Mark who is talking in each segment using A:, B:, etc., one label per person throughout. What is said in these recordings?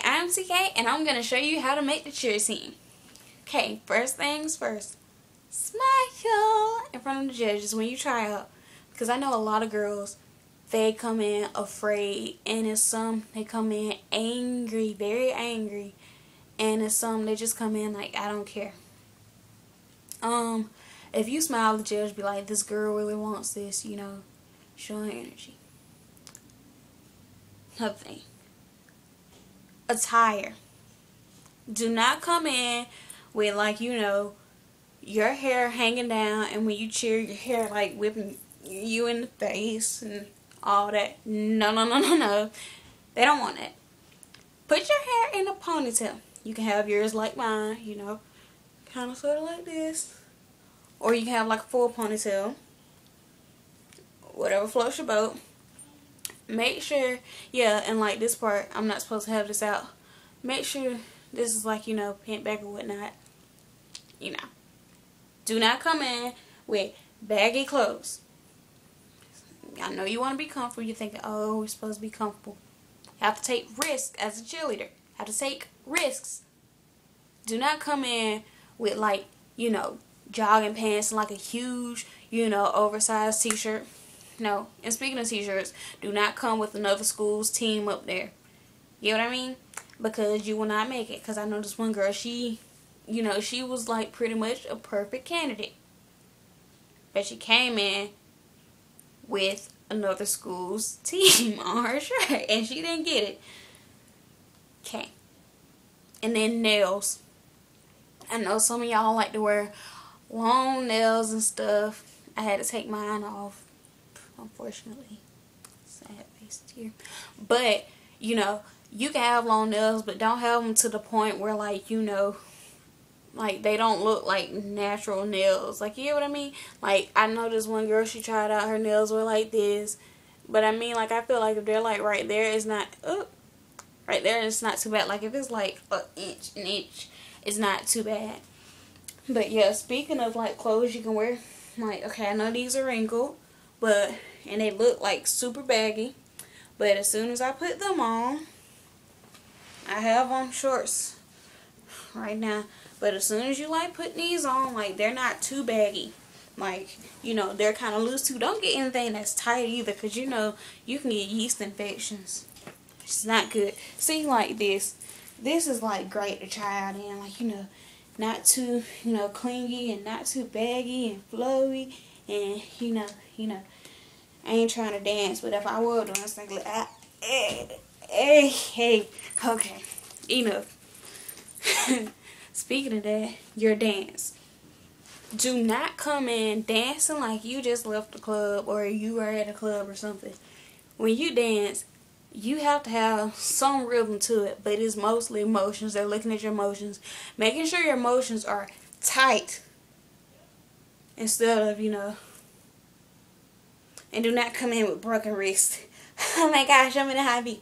A: Hi, I'm TK and I'm going to show you how to make the cheer scene. Okay, first things first. Smile in front of the judges when you try out. Because I know a lot of girls, they come in afraid, and it's some, they come in angry, very angry. And it's some, they just come in like, I don't care. If you smile, the judge be like, this girl really wants this, you know, show her energy. Another thing. Attire. Do not come in with, like, you know, your hair hanging down, and when you cheer, your hair like whipping you in the face and all that. No, no, no, no, no. They don't want that. Put your hair in a ponytail. You can have yours like mine, you know, kind of sort of like this. Or you can have like a full ponytail. Whatever floats your boat. Make sure, yeah, and like this part, I'm not supposed to have this out. Make sure this is like, you know, pent back or whatnot. You know. Do not come in with baggy clothes. I know you want to be comfortable. You're thinking, oh, we're supposed to be comfortable. You have to take risks as a cheerleader. You have to take risks. Do not come in with, like, you know, jogging pants and like a huge, you know, oversized t-shirt. No. And speaking of t-shirts, do not come with another school's team up there. You know what I mean? Because you will not make it. Because I know this one girl, she, you know, she was like pretty much a perfect candidate. But she came in with another school's team on her shirt. And she didn't get it. Okay. And then nails. I know some of y'all like to wear long nails and stuff. I had to take mine off, unfortunately. Sad face tear. But, you know, you can have long nails, but don't have them to the point where, like, you know, like, they don't look like natural nails. Like, you know what I mean? Like, I know this one girl, she tried out, her nails were like this. But, I mean, like, I feel like if they're, like, right there, it's not, right there, it's not too bad. Like, if it's, like, an inch, it's not too bad. But, yeah, speaking of, like, clothes you can wear, like, okay, I know these are wrinkled, but, and they look, like, super baggy. But as soon as I put them on, I have on shorts right now. But as soon as you, like, put these on, like, they're not too baggy. Like, you know, they're kind of loose, too. Don't get anything that's tight, either, because, you know, you can get yeast infections. It's not good. See, like this. This is, like, great to try out in. Like, you know, not too, you know, clingy and not too baggy and flowy. And, you know, I ain't trying to dance, but if I were doing something like, hey, okay, enough. Speaking of that, your dance. Do not come in dancing like you just left the club or you were at a club or something. When you dance, you have to have some rhythm to it, but it's mostly emotions. They're looking at your emotions, making sure your emotions are tight instead of, you know. And do not come in with broken wrists. Oh my gosh, I'm in a high V.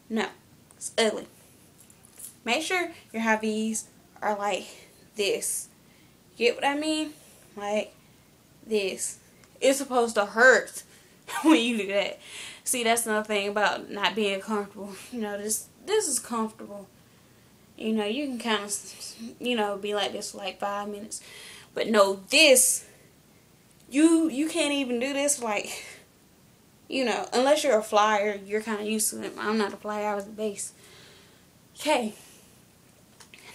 A: No, it's ugly. Make sure your high V's are like this. Get what I mean? Like this. It's supposed to hurt when you do that. See, that's another thing about not being comfortable. You know, this is comfortable. You know, you can kind of, you know, be like this for like 5 minutes. But no, this, you can't even do this like, you know, unless you're a flyer, you're kind of used to it. I'm not a flyer, I was a base. Okay.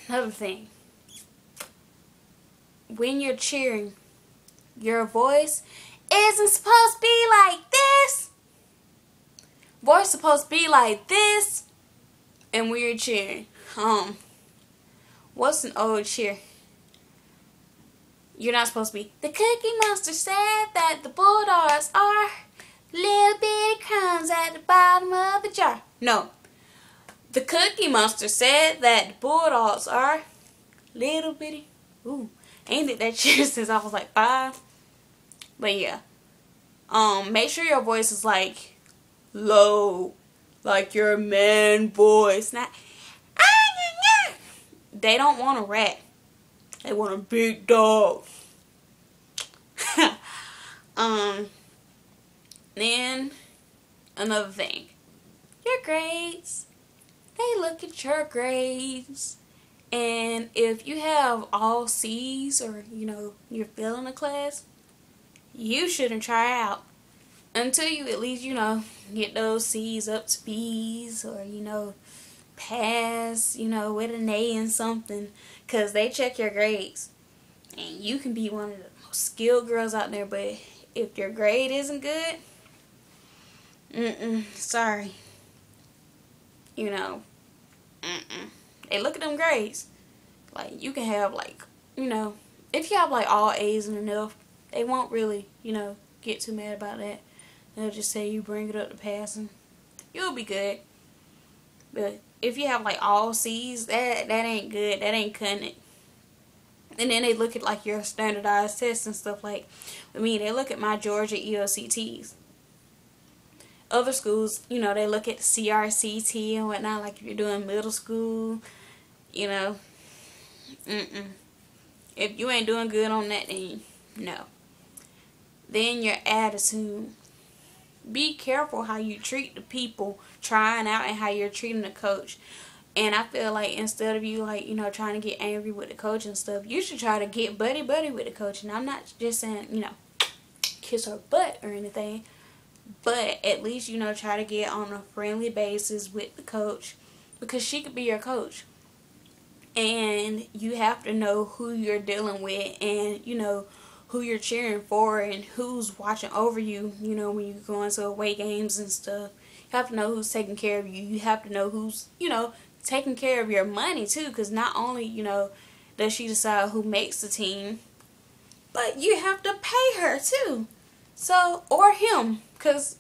A: Another thing. When you're cheering, your voice isn't supposed to be like this. Voice supposed to be like this. And when you're cheering, what's an old cheer? You're not supposed to be, the Cookie Monster said that the Bulldogs are little bitty crumbs at the bottom of the jar. No. The Cookie Monster said that the Bulldogs are little bitty. Ooh. Ain't it that cheer since I was like 5? But yeah. Make sure your voice is like low. Like your man voice. Not, they don't want a rat. They want a big dog. Then another thing. Your grades. they look at your grades. And if you have all C's, or you're failing a class, you shouldn't try out until you at least get those C's up to B's, or pass with an A in something, because they check your grades. And you can be one of the most skilled girls out there, but if your grade isn't good, sorry. They look at them grades. Like, you can have, if you have, all A's and enough, they won't really, get too mad about that. They'll just say you bring it up to passing. You'll be good. But if you have, all C's, that ain't good. That ain't cutting it. And then they look at, your standardized tests and stuff. Like, with me, they look at my Georgia ELCTs. Other schools, they look at CRCT and whatnot, like if you're doing middle school, If you ain't doing good on that, then no. Then your attitude. Be careful how you treat the people trying out and how you're treating the coach. And I feel like instead of you, trying to get angry with the coach and stuff, you should try to get buddy-buddy with the coach. And I'm not just saying, kiss her butt or anything. But at least, try to get on a friendly basis with the coach, because she could be your coach. And you have to know who you're dealing with, and, who you're cheering for, and who's watching over you, when you go into away games and stuff. You have to know who's taking care of you. You have to know who's, taking care of your money, too. Because not only, does she decide who makes the team, but you have to pay her, too. So, or him, because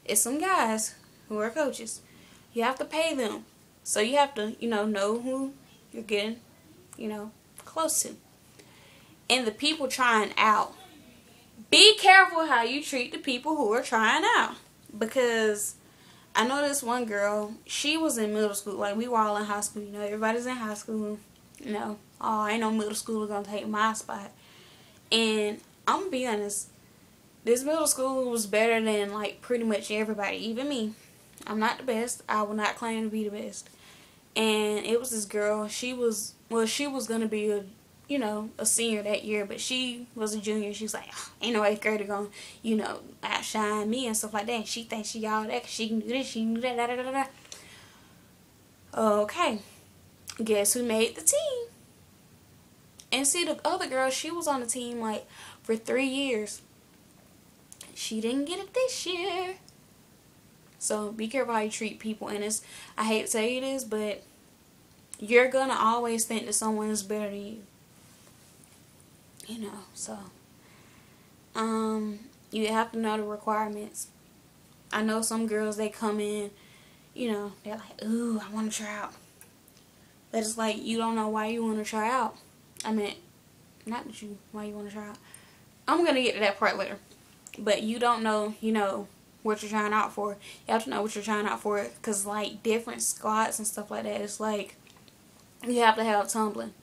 A: it's some guys who are coaches. You have to pay them. So you have to, know who you're getting, close to. And the people trying out. Be careful how you treat the people who are trying out. Because I know this one girl, she was in middle school. Like, we were all in high school, everybody's in high school. Oh, ain't no middle schooler gonna take my spot. And I'm gonna be honest, this middle school was better than, pretty much everybody, even me. I'm not the best. I will not claim to be the best. And it was this girl. She was going to be a senior that year, but she was a junior. She was like, oh, ain't no 8th grader going to, outshine me and stuff like that. And she thinks she all that, 'cause she can do this, she can do that, da da da da. Okay. Guess who made the team? And see, the other girl, she was on the team, for 3 years. She didn't get it this year. So be careful how you treat people. And I hate to say this, but you're going to always think that someone is better than you. So you have to know the requirements. I know some girls, they come in, they're like, ooh, I want to try out. But it's like, you don't know why you want to try out. I mean, not that why you want to try out. I'm going to get to that part later. But you don't know, what you're trying out for. You have to know what you're trying out for. Because, different squads and stuff like that, it's like, you have to have tumbling.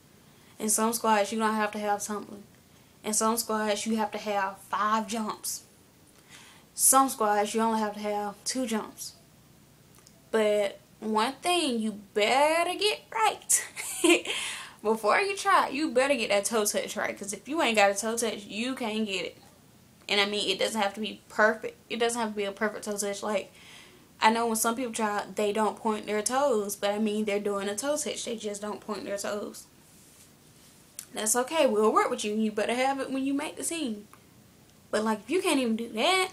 A: In some squads, you don't have to have tumbling. In some squads, you have to have 5 jumps. Some squads, you only have to have 2 jumps. But one thing you better get right. Before you try, you better get that toe touch right. Because if you ain't got a toe touch, you can't get it. And I mean, it doesn't have to be perfect. It doesn't have to be a perfect toe touch. I know when some people try, they don't point their toes. But I mean, they're doing a toe touch. They just don't point their toes. That's okay. We'll work with you. You better have it when you make the team. But if you can't even do that.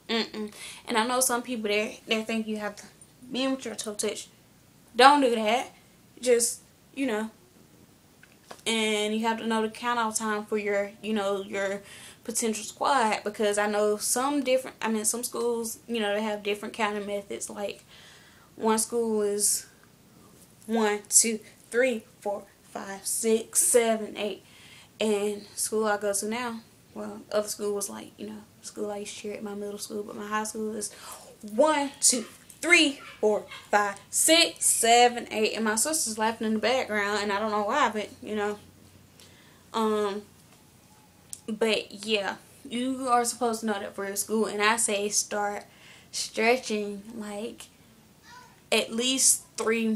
A: And I know some people, they think you have to be with your toe touch. Don't do that. Just, and you have to know the count out time for your, your potential squad, because I know some schools, they have different counting methods. One school is 1, 2, 3, 4, 5, 6, 7, 8, and school I go to now, well, other school was school I used to cheer at my middle school, but my high school is 1, 2, 3, 4, 5, 6, 7, 8, and my sister's laughing in the background, and I don't know why, but but yeah, you are supposed to know that for your school. And I say start stretching at least 3